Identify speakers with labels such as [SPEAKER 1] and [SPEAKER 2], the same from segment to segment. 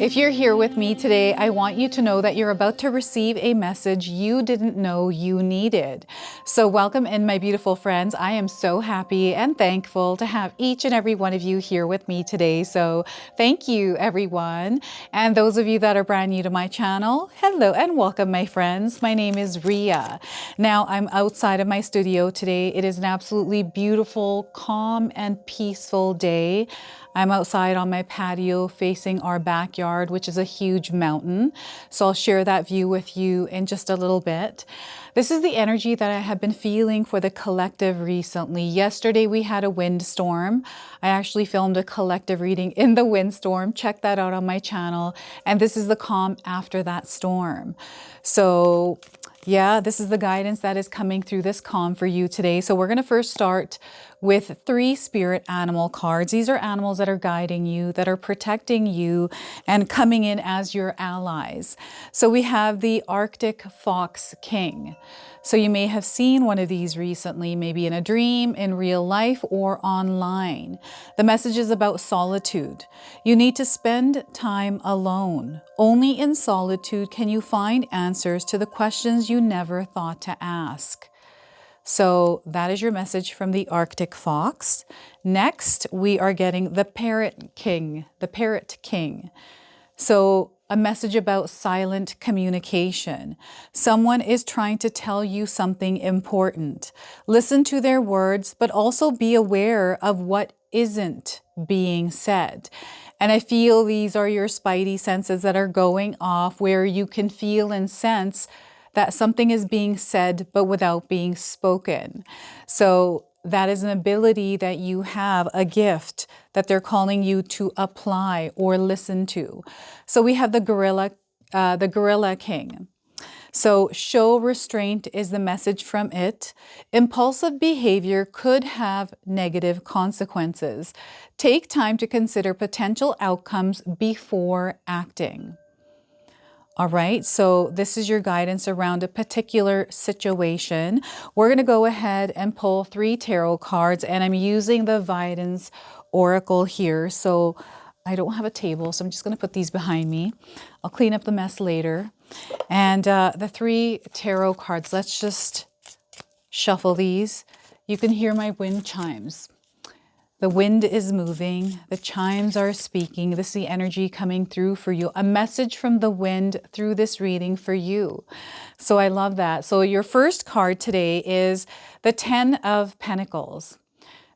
[SPEAKER 1] If you're here with me today, I want you to know that you're about to receive a message you didn't know you needed. So welcome in, my beautiful friends. I am so happy and thankful to have each and every one of you here with me today. So thank you, everyone. And those of you that are brand new to my channel, hello and welcome, my friends. My name is Ria. Now I'm outside of my studio today. It is an absolutely beautiful, calm and peaceful day. I'm outside on my patio facing our backyard, which is a huge mountain. So I'll share that view with you in just a little bit. This is the energy that I have been feeling for the collective recently. Yesterday we had a windstorm. I actually filmed a collective reading in the windstorm. Check that out on my channel. And this is the calm after that storm. So yeah, this is the guidance that is coming through this calm for you today. So we're going to first start with 3 spirit animal cards. These are animals that are guiding you, that are protecting you, and coming in as your allies. So we have the Arctic Fox King. So you may have seen one of these recently, maybe in a dream, in real life, or online. The message is about solitude. You need to spend time alone. Only in solitude can you find answers to the questions you never thought to ask. So that is your message from the Arctic Fox. Next, we are getting the Parrot King, the Parrot King. So a message about silent communication. Someone is trying to tell you something important. Listen to their words, but also be aware of what isn't being said. And I feel these are your spidey senses that are going off, where you can feel and sense that something is being said, but without being spoken. So that is an ability that you have, a gift that they're calling you to apply or listen to. So we have the Gorilla King. So show restraint is the message from it. Impulsive behavior could have negative consequences. Take time to consider potential outcomes before acting. All right, so this is your guidance around a particular situation. We're going to go ahead and pull 3 tarot cards, and I'm using the Videns Oracle here. So I don't have a table, so I'm just going to put these behind me. I'll clean up the mess later. And the 3 tarot cards, let's just shuffle these. You can hear my wind chimes. The wind is moving, the chimes are speaking. This is the energy coming through for you. A message from the wind through this reading for you. So I love that. So your first card today is the 10 of Pentacles.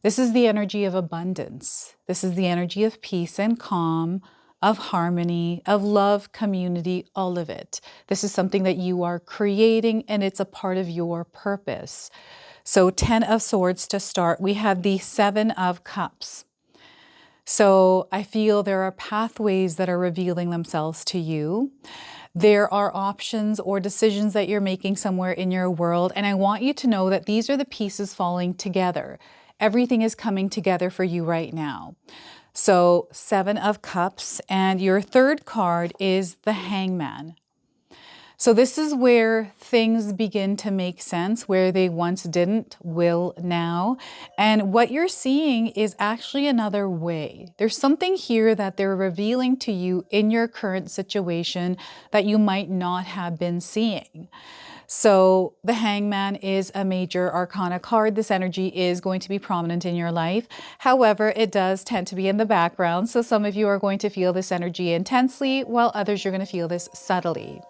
[SPEAKER 1] This is the energy of abundance. This is the energy of peace and calm, of harmony, of love, community, all of it. This is something that you are creating, and it's a part of your purpose. So 10 of Swords to start. We have the 7 of Cups. So I feel there are pathways that are revealing themselves to you. There are options or decisions that you're making somewhere in your world. And I want you to know that these are the pieces falling together. Everything is coming together for you right now. So 7 of Cups, and your third card is the Hangman. So this is where things begin to make sense, where they once didn't, will now. And what you're seeing is actually another way. There's something here that they're revealing to you in your current situation that you might not have been seeing. So the Hangman is a major arcana card. This energy is going to be prominent in your life. However, it does tend to be in the background. So some of you are going to feel this energy intensely, while others you're going to feel this subtly.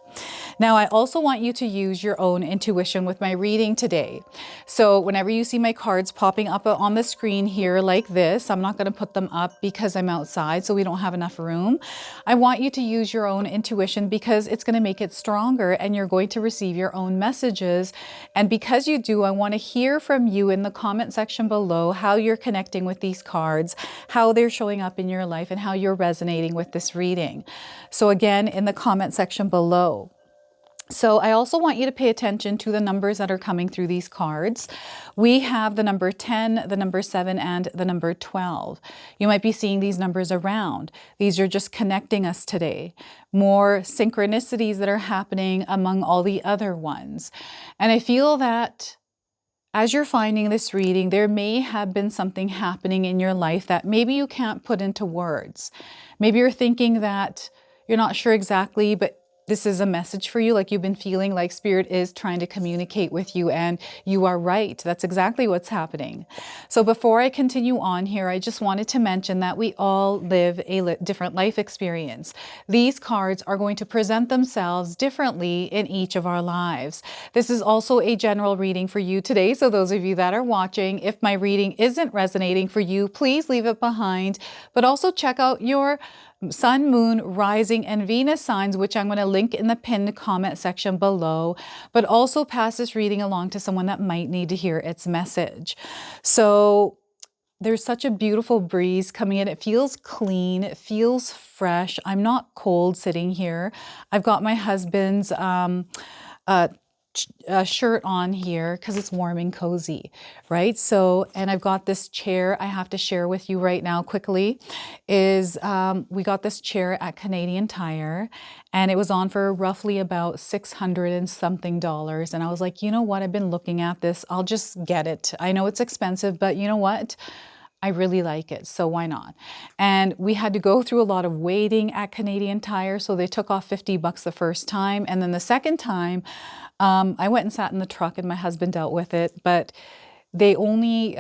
[SPEAKER 1] Now, I also want you to use your own intuition with my reading today. So whenever you see my cards popping up on the screen here like this, I'm not going to put them up because I'm outside, so we don't have enough room. I want you to use your own intuition because it's going to make it stronger, and you're going to receive your own messages. And because you do, I want to hear from you in the comment section below how you're connecting with these cards, how they're showing up in your life, and how you're resonating with this reading. So again, in the comment section below. So I also want you to pay attention to the numbers that are coming through these cards. We have the number 10, the number 7, and the number 12. You might be seeing these numbers around. These are just connecting us today. More synchronicities that are happening among all the other ones. And I feel that as you're finding this reading, there may have been something happening in your life that maybe you can't put into words. Maybe you're thinking that you're not sure exactly, but this is a message for you, like you've been feeling like Spirit is trying to communicate with you, and you are right. That's exactly what's happening. So before I continue on here, I just wanted to mention that we all live a different life experience. These cards are going to present themselves differently in each of our lives. This is also a general reading for you today. So those of you that are watching, if my reading isn't resonating for you, please leave it behind, but also check out your Sun, Moon, Rising, and Venus signs, which I'm going to link in the pinned comment section below, but also pass this reading along to someone that might need to hear its message. So there's such a beautiful breeze coming in. It feels clean, it feels fresh. I'm not cold sitting here. I've got my husband's shirt on here because it's warm and cozy, right? So, and I've got this chair I have to share with you right now quickly. We got this chair at Canadian Tire, and it was on for roughly about 600 and something dollars. And I was like, you know what? I've been looking at this. I'll just get it. I know it's expensive, but you know what? I really like it, so why not? And we had to go through a lot of waiting at Canadian Tire, so they took off 50 bucks the first time, and then the second time, I went and sat in the truck and my husband dealt with it, but they only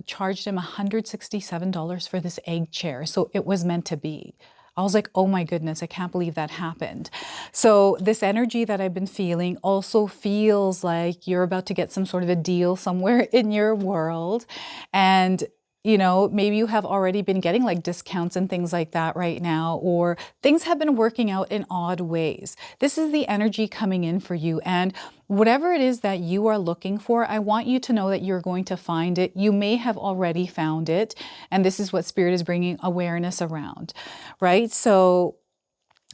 [SPEAKER 1] charged him $167 for this egg chair, so it was meant to be. I was like, oh my goodness, I can't believe that happened. So this energy that I've been feeling also feels like you're about to get some sort of a deal somewhere in your world. And you know, maybe you have already been getting like discounts and things like that right now, or things have been working out in odd ways. This is the energy coming in for you. And whatever it is that you are looking for, I want you to know that you're going to find it. You may have already found it. And this is what Spirit is bringing awareness around, right? So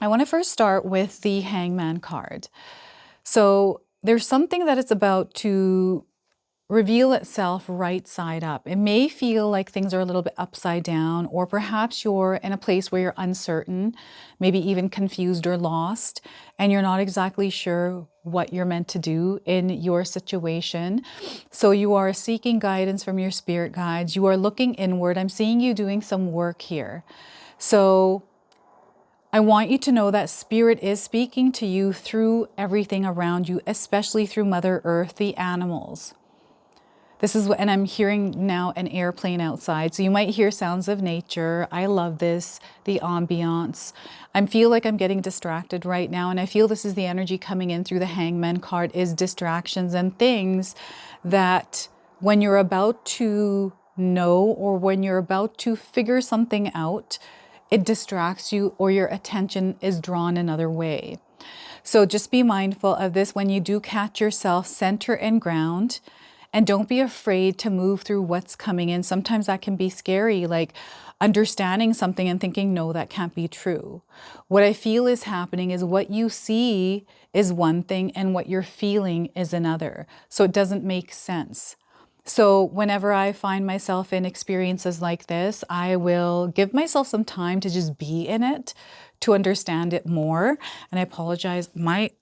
[SPEAKER 1] I want to first start with the Hangman card. So there's something that it's about to reveal itself right side up. It may feel like things are a little bit upside down, or perhaps you're in a place where you're uncertain, maybe even confused or lost, and you're not exactly sure what you're meant to do in your situation. So you are seeking guidance from your spirit guides. You are looking inward. I'm seeing you doing some work here. So I want you to know that Spirit is speaking to you through everything around you, especially through Mother Earth, the animals. This is what, and I'm hearing now an airplane outside. So you might hear sounds of nature. I love this, the ambiance. I feel like I'm getting distracted right now. And I feel this is the energy coming in through the Hangman card, is distractions and things that when you're about to know, or when you're about to figure something out, it distracts you, or your attention is drawn another way. So just be mindful of this when you do catch yourself, center and ground. And don't be afraid to move through what's coming in. Sometimes that can be scary, like understanding something and thinking, no, that can't be true. What I feel is happening is what you see is one thing and what you're feeling is another. So it doesn't make sense. So whenever I find myself in experiences like this, I will give myself some time to just be in it, to understand it more. And I apologize, my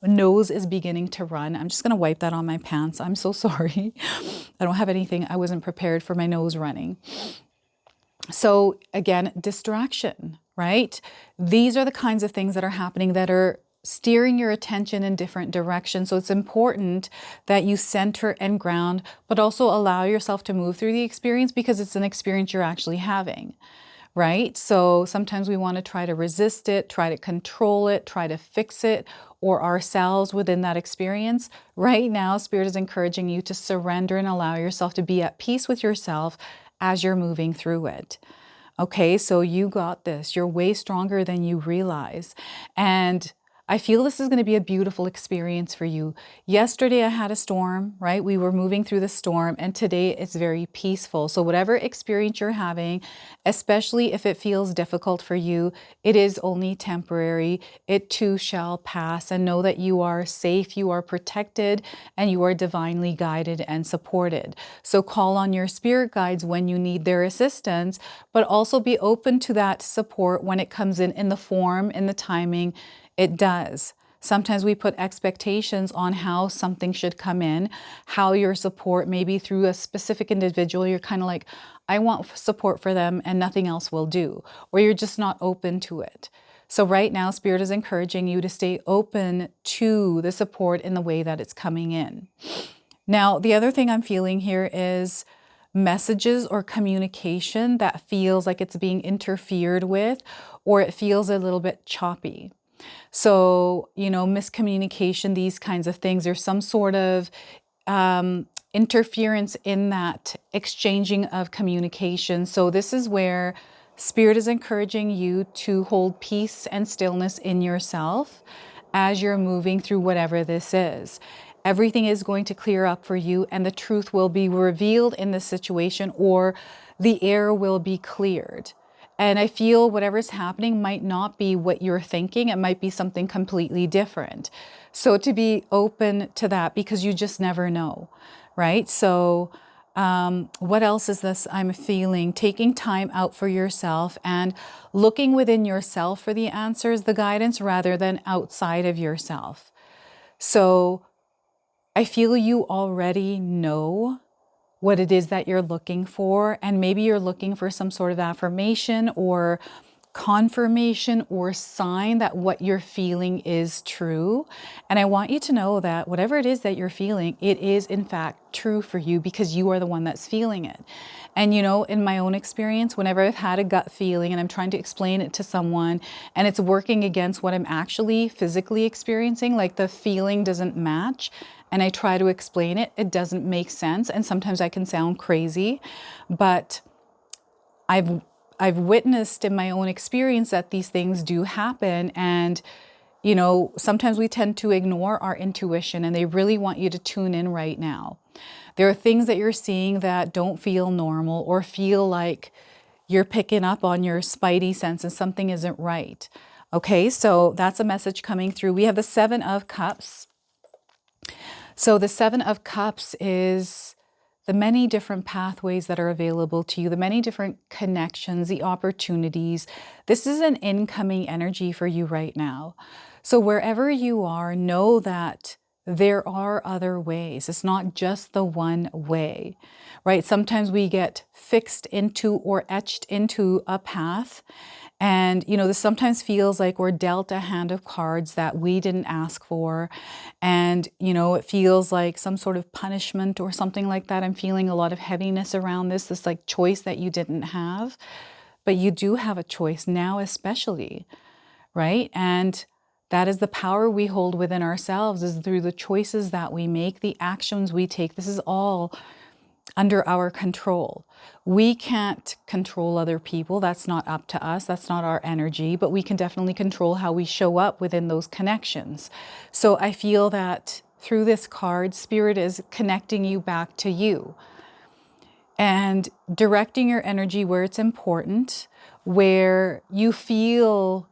[SPEAKER 1] nose is beginning to run. I'm just going to wipe that on my pants. I'm so sorry. I don't have anything. I wasn't prepared for my nose running. So again, distraction, right? These are the kinds of things that are happening that are steering your attention in different directions. So it's important that you center and ground, but also allow yourself to move through the experience, because it's an experience you're actually having. Right? So sometimes we want to try to resist it, try to control it, try to fix it, or ourselves within that experience. Right now, Spirit is encouraging you to surrender and allow yourself to be at peace with yourself as you're moving through it. Okay, so you got this. You're way stronger than you realize. And I feel this is going to be a beautiful experience for you. Yesterday I had a storm, right? We were moving through the storm, and today it's very peaceful. So whatever experience you're having, especially if it feels difficult for you, it is only temporary. It too shall pass, and know that you are safe, you are protected, and you are divinely guided and supported. So call on your spirit guides when you need their assistance, but also be open to that support when it comes in the form, in the timing it does. Sometimes we put expectations on how something should come in, how your support, maybe through a specific individual, you're kind of like, I want support for them and nothing else will do, or you're just not open to it. So right now, Spirit is encouraging you to stay open to the support in the way that it's coming in. Now, the other thing I'm feeling here is messages or communication that feels like it's being interfered with, or it feels a little bit choppy. So, miscommunication, these kinds of things. There's some sort of interference in that exchanging of communication. So this is where Spirit is encouraging you to hold peace and stillness in yourself as you're moving through whatever this is. Everything is going to clear up for you, and the truth will be revealed in this situation, or the air will be cleared. And I feel whatever's happening might not be what you're thinking. It might be something completely different. So to be open to that, because you just never know, right? So what else is this I'm feeling? Taking time out for yourself and looking within yourself for the answers, the guidance, rather than outside of yourself. So I feel you already know what it is that you're looking for, and maybe you're looking for some sort of affirmation or confirmation or sign that what you're feeling is true. And I want you to know that whatever it is that you're feeling, it is in fact true for you, because you are the one that's feeling it. And in my own experience, whenever I've had a gut feeling and I'm trying to explain it to someone and it's working against what I'm actually physically experiencing, like the feeling doesn't match, and I try to explain it, it doesn't make sense. And sometimes I can sound crazy, but I've witnessed in my own experience that these things do happen. And, sometimes we tend to ignore our intuition, and they really want you to tune in right now. There are things that you're seeing that don't feel normal, or feel like you're picking up on your spidey sense and something isn't right. Okay, so that's a message coming through. We have the Seven of Cups. So the Seven of Cups is the many different pathways that are available to you, the many different connections, the opportunities. This is an incoming energy for you right now. So wherever you are, know that there are other ways. It's not just the one way, right? Sometimes we get fixed into or etched into a path. And, this sometimes feels like we're dealt a hand of cards that we didn't ask for. And, it feels like some sort of punishment or something like that. I'm feeling a lot of heaviness around this like choice that you didn't have. But you do have a choice now, especially, right? And that is the power we hold within ourselves, is through the choices that we make, the actions we take. This is all under our control. We can't control other people. That's not up to us. That's not our energy, but we can definitely control how we show up within those connections. So I feel that through this card, Spirit is connecting you back to you and directing your energy where it's important, where you feel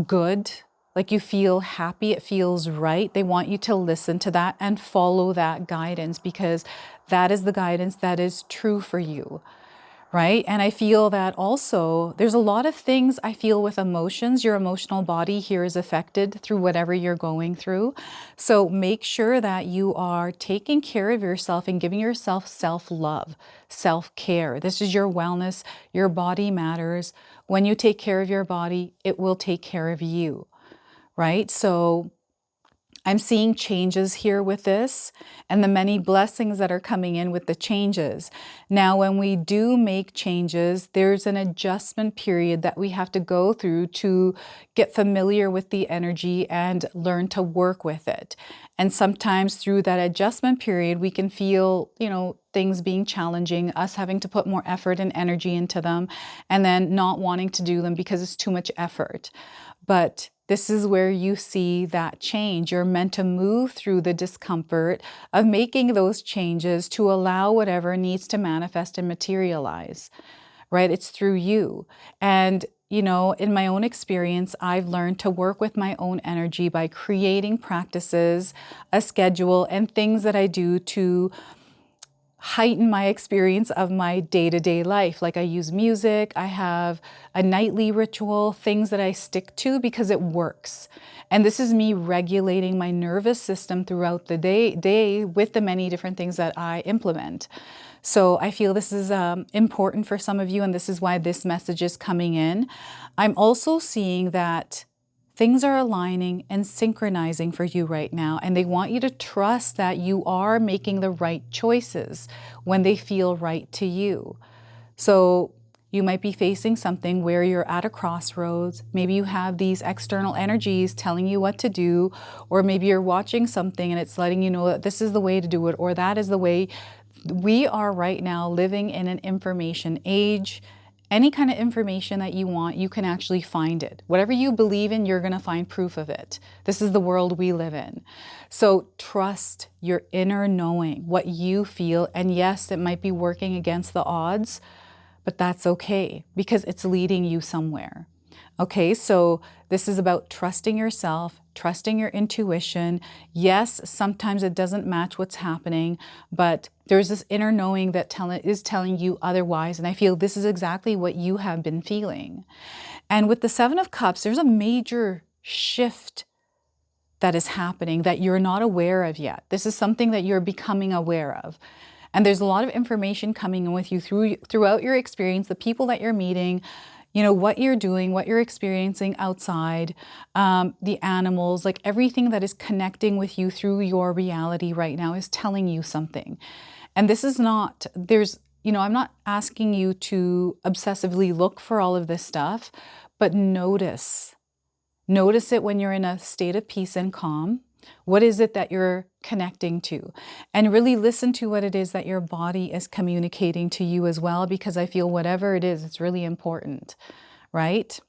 [SPEAKER 1] good, like you feel happy, it feels right. They want you to listen to that and follow that guidance, because that is the guidance that is true for you, right? And I feel that also there's a lot of things I feel with emotions. Your emotional body here is affected through whatever you're going through. So make sure that you are taking care of yourself and giving yourself self-love, self-care. This is your wellness. Your body matters. When you take care of your body, it will take care of you, right? So I'm seeing changes here with this, and the many blessings that are coming in with the changes. Now, when we do make changes, there's an adjustment period that we have to go through to get familiar with the energy and learn to work with it. And sometimes through that adjustment period, we can feel, things being challenging, us having to put more effort and energy into them, and then not wanting to do them because it's too much effort. But this is where you see that change. You're meant to move through the discomfort of making those changes to allow whatever needs to manifest and materialize, right? It's through you. And, in my own experience, I've learned to work with my own energy by creating practices, a schedule, and things that I do to heighten my experience of my day-to-day life. Like I use music, I have a nightly ritual, things that I stick to because it works. And this is me regulating my nervous system throughout the day with the many different things that I implement. So I feel this is important for some of you, and this is why this message is coming in. I'm also seeing that things are aligning and synchronizing for you right now, and they want you to trust that you are making the right choices when they feel right to you. So you might be facing something where you're at a crossroads. Maybe you have these external energies telling you what to do, or maybe you're watching something and it's letting you know that this is the way to do it, or that is the way. We are right now living in an information age. Any kind of information that you want, you can actually find it. Whatever you believe in, you're going to find proof of it. This is the world we live in. So trust your inner knowing, what you feel. And yes, it might be working against the odds, but that's okay because it's leading you somewhere. Okay, so this is about trusting yourself, trusting your intuition. Yes, sometimes it doesn't match what's happening, but there's this inner knowing that is telling you otherwise. And I feel this is exactly what you have been feeling. And with the Seven of Cups, there's a major shift that is happening that you're not aware of yet. This is something that you're becoming aware of. And there's a lot of information coming in with you throughout your experience, the people that you're meeting, you know, what you're doing, what you're experiencing outside, the animals, like everything that is connecting with you through your reality right now is telling you something. And this is not, I'm not asking you to obsessively look for all of this stuff, but notice it when you're in a state of peace and calm. What is it that you're connecting to? And really listen to what it is that your body is communicating to you as well, because I feel whatever it is, it's really important, right?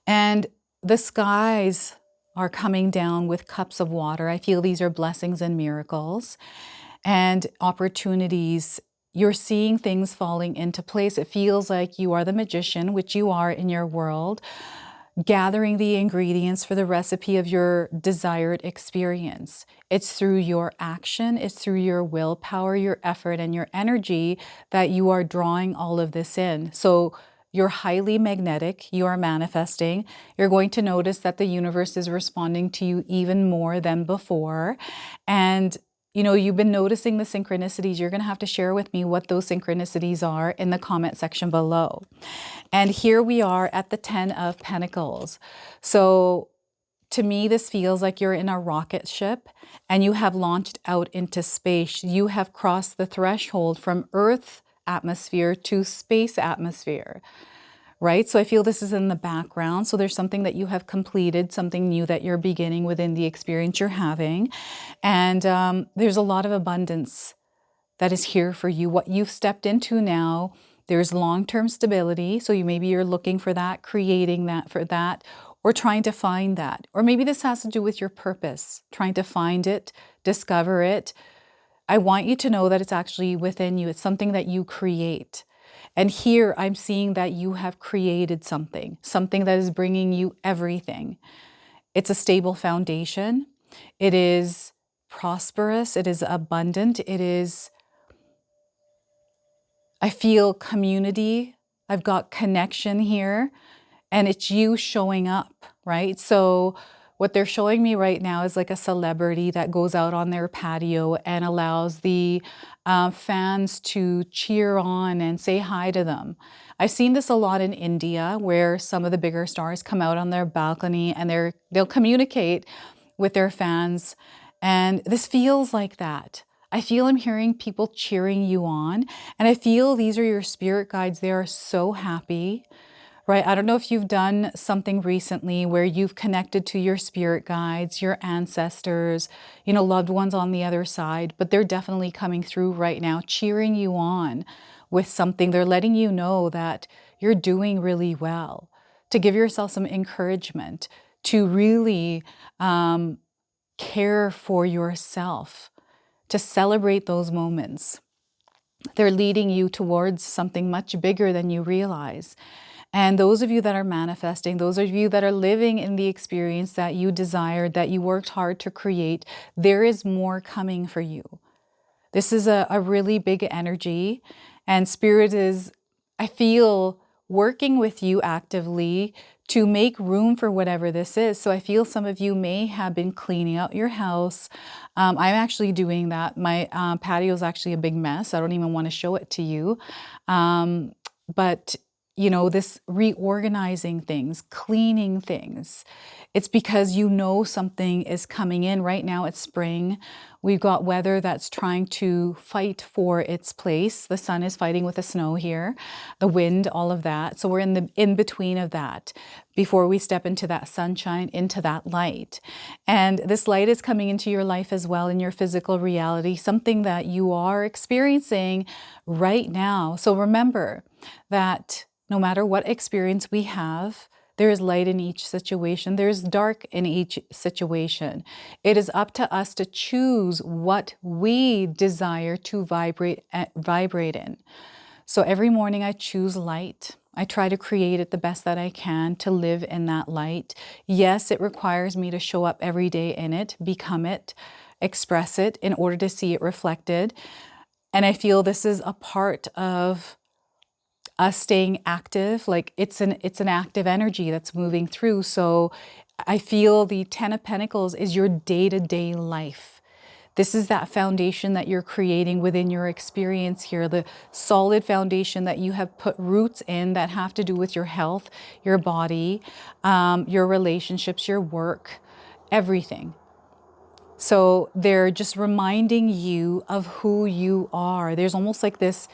[SPEAKER 1] And the skies are coming down with cups of water. I feel these are blessings and miracles and opportunities. You're seeing things falling into place. It feels like you are the magician, which you are in your world, gathering the ingredients for the recipe of your desired experience. It's through your action, it's through your willpower, your effort, and your energy that you are drawing all of this in. So you're highly magnetic, you are manifesting. You're going to notice that the universe is responding to you even more than before. And you know, you've been noticing the synchronicities. You're going to have to share with me what those synchronicities are in the comment section below. And here we are at the 10 of Pentacles. So to me, this feels like you're in a rocket ship and you have launched out into space. You have crossed the threshold from Earth atmosphere to space atmosphere. Right? So I feel this is in the background. So there's something that you have completed, something new that you're beginning within the experience you're having. And there's a lot of abundance that is here for you. What you've stepped into now, there's long-term stability. So maybe you're looking for that, creating that for that, or trying to find that. Or maybe this has to do with your purpose, trying to find it, discover it. I want you to know that it's actually within you. It's something that you create. And here I'm seeing that you have created something that is bringing you everything. It's a stable foundation. It is prosperous. It is abundant. It is, I feel community. I've got connection here, and it's you showing up, right? So what they're showing me right now is like a celebrity that goes out on their patio and allows the fans to cheer on and say hi to them. I've seen this a lot in India, where some of the bigger stars come out on their balcony and they'll communicate with their fans. And this feels like that. I feel I'm hearing people cheering you on, and I feel these are your spirit guides. They are so happy. Right? I don't know if you've done something recently where you've connected to your spirit guides, your ancestors, you know, loved ones on the other side, but they're definitely coming through right now, cheering you on with something. They're letting you know that you're doing really well, to give yourself some encouragement, to really care for yourself, to celebrate those moments. They're leading you towards something much bigger than you realize. And those of you that are manifesting, those of you that are living in the experience that you desired, that you worked hard to create, there is more coming for you. This is a really big energy, and Spirit is, I feel, working with you actively to make room for whatever this is. So I feel some of you may have been cleaning out your house. I'm actually doing that. My patio is actually a big mess. I don't even want to show it to you. But you know, this reorganizing things, cleaning things, it's because you know something is coming in. Right now it's spring. We've got weather that's trying to fight for its place. The sun is fighting with the snow here, the wind, all of that. So we're in the in-between of that before we step into that sunshine, into that light. And this light is coming into your life as well in your physical reality, something that you are experiencing right now. So remember that no matter what experience we have, there is light in each situation. There's dark in each situation. It is up to us to choose what we desire to vibrate in. So every morning I choose light. I try to create it the best that I can to live in that light. Yes, it requires me to show up every day in it, become it, express it in order to see it reflected. And I feel this is a part of us staying active. Like it's an active energy that's moving through. So I feel the 10 of Pentacles is your day-to-day life. This is that foundation that you're creating within your experience here, the solid foundation that you have put roots in that have to do with your health, your body, your relationships, your work, everything. So they're just reminding you of who you are. There's almost like this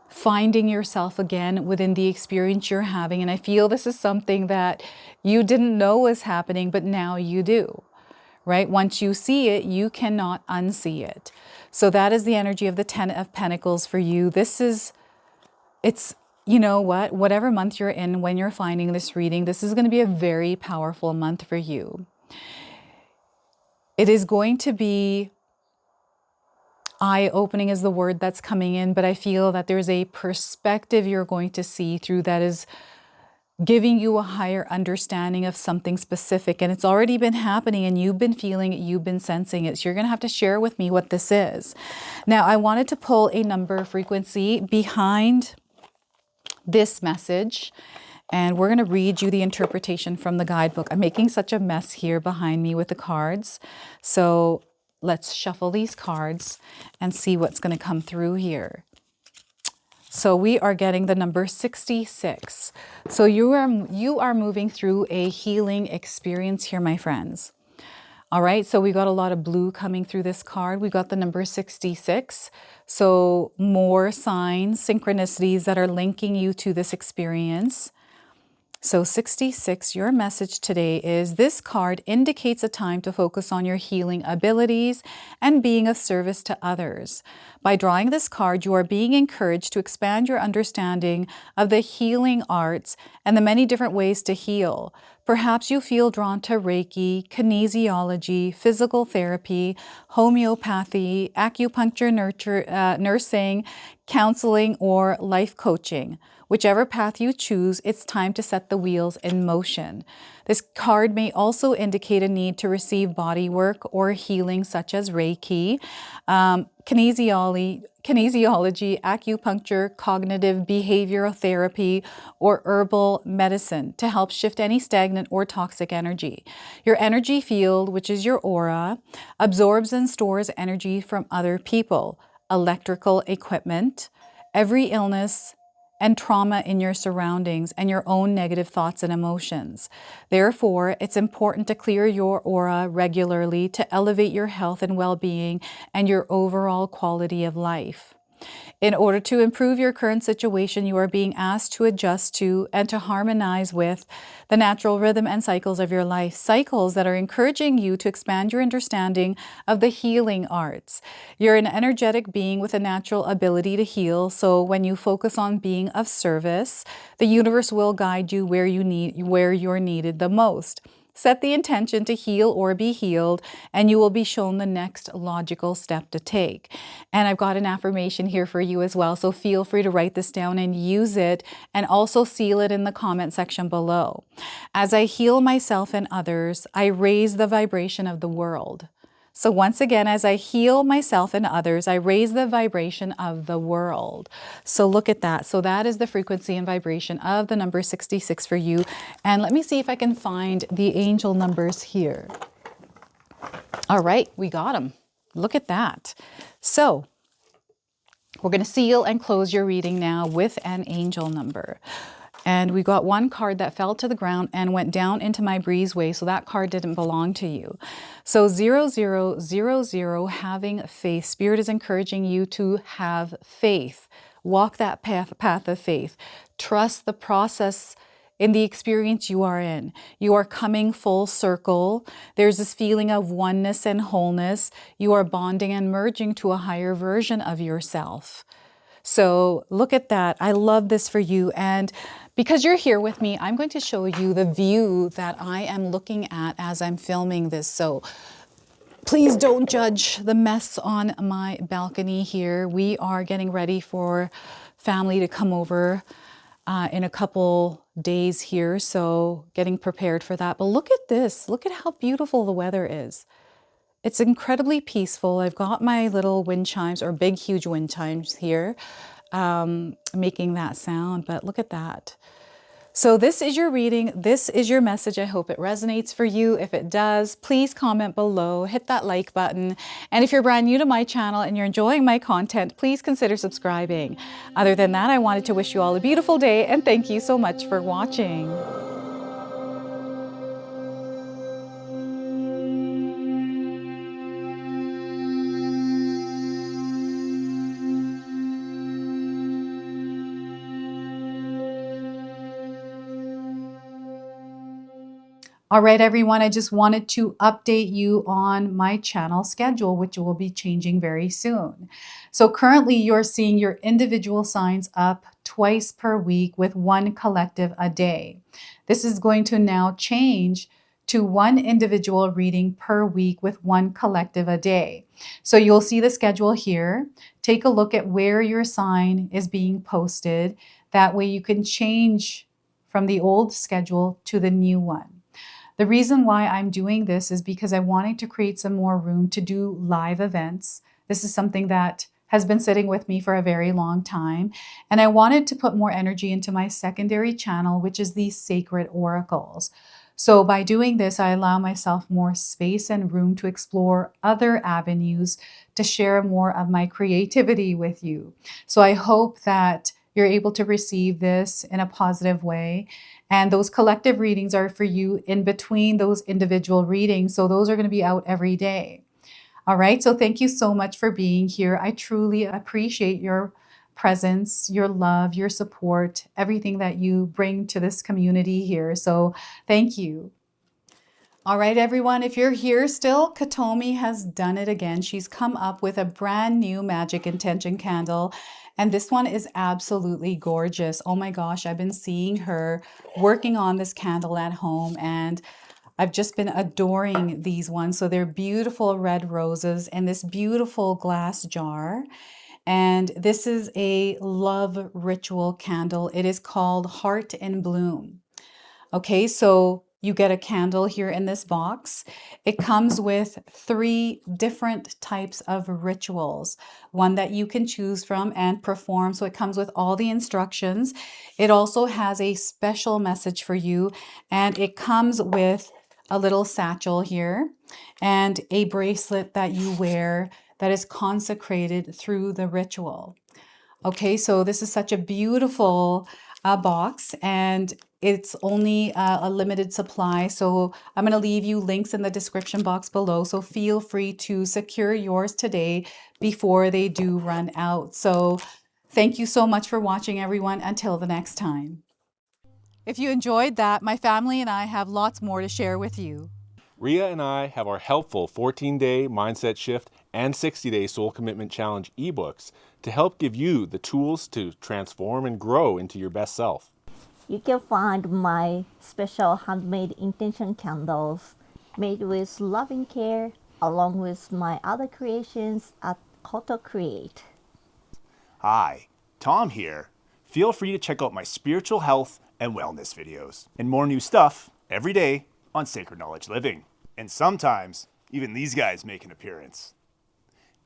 [SPEAKER 1] finding yourself again within the experience you're having. And I feel this is something that you didn't know was happening, but now you do, right? Once you see it, you cannot unsee it. So that is the energy of the 10 of Pentacles for you. It's, you know what, whatever month you're in when you're finding this reading, this is going to be a very powerful month for you. It is going to be eye-opening is the word that's coming in, but I feel that there's a perspective you're going to see through that is giving you a higher understanding of something specific. And it's already been happening and you've been feeling it, you've been sensing it. So you're going to have to share with me what this is. Now, I wanted to pull a number frequency behind this message. And we're going to read you the interpretation from the guidebook. I'm making such a mess here behind me with the cards. So let's shuffle these cards and see what's going to come through here. So we are getting the number 66. So you are moving through a healing experience here, my friends. All right, so we got a lot of blue coming through this card. We got the number 66. So more signs, synchronicities that are linking you to this experience. So 66, your message today is this card indicates a time to focus on your healing abilities and being of service to others. By drawing this card, you are being encouraged to expand your understanding of the healing arts and the many different ways to heal. Perhaps you feel drawn to Reiki, kinesiology, physical therapy, homeopathy, acupuncture, nursing, counseling, or life coaching. Whichever path you choose, it's time to set the wheels in motion. This card may also indicate a need to receive body work or healing such as Reiki, kinesiology, acupuncture, cognitive behavioral therapy, or herbal medicine to help shift any stagnant or toxic energy. Your energy field, which is your aura, absorbs and stores energy from other people, electrical equipment, every illness, and trauma in your surroundings and your own negative thoughts and emotions. Therefore, it's important to clear your aura regularly to elevate your health and well-being and your overall quality of life. In order to improve your current situation, you are being asked to adjust to and to harmonize with the natural rhythm and cycles of your life, cycles that are encouraging you to expand your understanding of the healing arts. You're an energetic being with a natural ability to heal, so when you focus on being of service, the universe will guide you where you're needed the most. Set the intention to heal or be healed, and you will be shown the next logical step to take. And I've got an affirmation here for you as well, so feel free to write this down and use it, and also seal it in the comment section below. As I heal myself and others, I raise the vibration of the world. So once again, as I heal myself and others, I raise the vibration of the world. So look at that. So that is the frequency and vibration of the number 66 for you. And let me see if I can find the angel numbers here. All right, we got them. Look at that. So we're going to seal and close your reading now with an angel number. And we got one card that fell to the ground and went down into my breezeway. So that card didn't belong to you. So 0000, having faith. Spirit is encouraging you to have faith. Walk that path of faith. Trust the process in the experience you are in. You are coming full circle. There's this feeling of oneness and wholeness. You are bonding and merging to a higher version of yourself. So look at that. I love this for you. And because you're here with me, I'm going to show you the view that I am looking at as I'm filming this. So please don't judge the mess on my balcony here. We are getting ready for family to come over in a couple days here. So getting prepared for that. But look at this. Look at how beautiful the weather is. It's incredibly peaceful. I've got my little wind chimes, or big, huge wind chimes here, making that sound, but look at that. So this is your reading. This is your message. I hope it resonates for you. If it does, please comment below, hit that like button. And if you're brand new to my channel and you're enjoying my content, please consider subscribing. Other than that, I wanted to wish you all a beautiful day and thank you so much for watching. All right, everyone, I just wanted to update you on my channel schedule, which will be changing very soon. So currently you're seeing your individual signs up twice per week with one collective a day. This is going to now change to one individual reading per week with one collective a day. So you'll see the schedule here. Take a look at where your sign is being posted. That way you can change from the old schedule to the new one. The reason why I'm doing this is because I wanted to create some more room to do live events. This is something that has been sitting with me for a very long time. And I wanted to put more energy into my secondary channel, which is the Sacred Oracles. So by doing this, I allow myself more space and room to explore other avenues to share more of my creativity with you. So I hope that you're able to receive this in a positive way. And those collective readings are for you in between those individual readings. So those are going to be out every day. All right. So thank you so much for being here. I truly appreciate your presence, your love, your support, everything that you bring to this community here. So thank you. All right, everyone, if you're here still, Katomi has done it again. She's come up with a brand new Magic Intention candle. And this one is absolutely gorgeous. Oh my gosh, I've been seeing her working on this candle at home and I've just been adoring these ones. So they're beautiful red roses in this beautiful glass jar. And this is a love ritual candle. It is called Heart in Bloom. Okay, so you get a candle here in this box. It comes with 3 different types of rituals, one that you can choose from and perform. So it comes with all the instructions. It also has a special message for you, and it comes with a little satchel here and a bracelet that you wear that is consecrated through the ritual. Okay, so this is such a beautiful box and it's only a limited supply. So I'm going to leave you links in the description box below. So feel free to secure yours today before they do run out. So thank you so much for watching, everyone. Until the next time. If you enjoyed that, my family and I have lots more to share with you.
[SPEAKER 2] Ria and I have our helpful 14-day mindset shift and 60-day soul commitment challenge ebooks to help give you the tools to transform and grow into your best self.
[SPEAKER 3] You can find my special handmade intention candles made with loving care along with my other creations at Koto Create.
[SPEAKER 4] Hi, Tom here. Feel free to check out my spiritual health and wellness videos and more new stuff every day on Sacred Knowledge Living. And sometimes Even these guys make an appearance.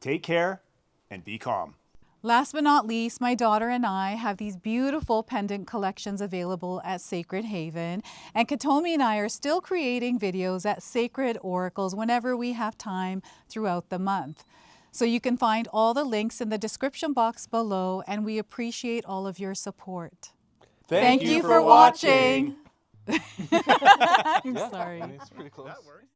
[SPEAKER 4] Take care and be calm.
[SPEAKER 1] Last but not least, my daughter and I have these beautiful pendant collections available at Sacred Haven. And Katomi and I are still creating videos at Sacred Oracles whenever we have time throughout the month. So you can find all the links in the description box below, and we appreciate all of your support.
[SPEAKER 2] Thank
[SPEAKER 1] you for watching. I'm sorry.
[SPEAKER 2] It's pretty close.